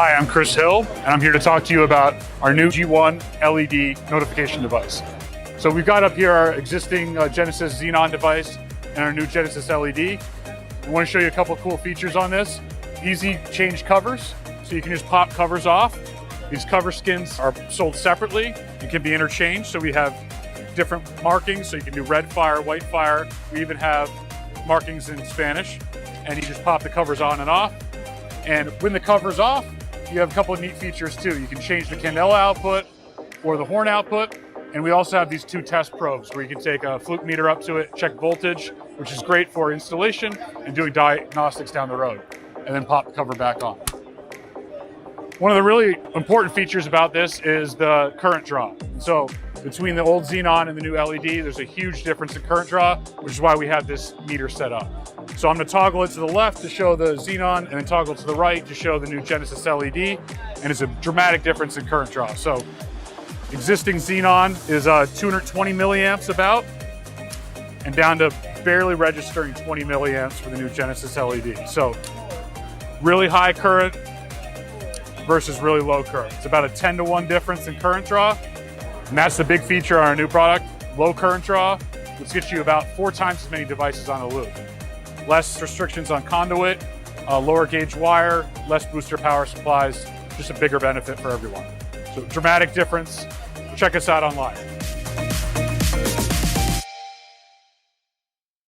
Hi, I'm Chris Hill, and I'm here to talk to you about our new EG1 LED notification device. So we've got up here our existing Genesis Xenon device and our new Genesis LED. I want to show you a couple of cool features on this. Easy change covers, so you can just pop covers off. These cover skins are sold separately and can be interchanged, so we have different markings, so you can do red fire, white fire. We even have markings in Spanish, and you just pop the covers on and off. And when the cover's off, you have a couple of neat features too. You can change the candela output or the horn output. And we also have these two test probes where you can take a fluke meter up to it, check voltage, which is great for installation and doing diagnostics down the road, and then pop the cover back on. One of the really important features about this is the current draw. So between the old Xenon and the new LED, there's a huge difference in current draw, which is why we have this meter set up. So I'm going to toggle it to the left to show the Xenon and then toggle to the right to show the new Genesis LED, and it's a dramatic difference in current draw. So existing Xenon is 220 milliamps about, and down to barely registering 20 milliamps for the new Genesis LED. So really high current versus really low current. It's about a 10-to-1 difference in current draw, and that's the big feature on our new product. Low current draw, which gets you about 4 times as many devices on a loop. Less restrictions on conduit, lower gauge wire, less booster power supplies, just a bigger benefit for everyone. So dramatic difference. Check us out online.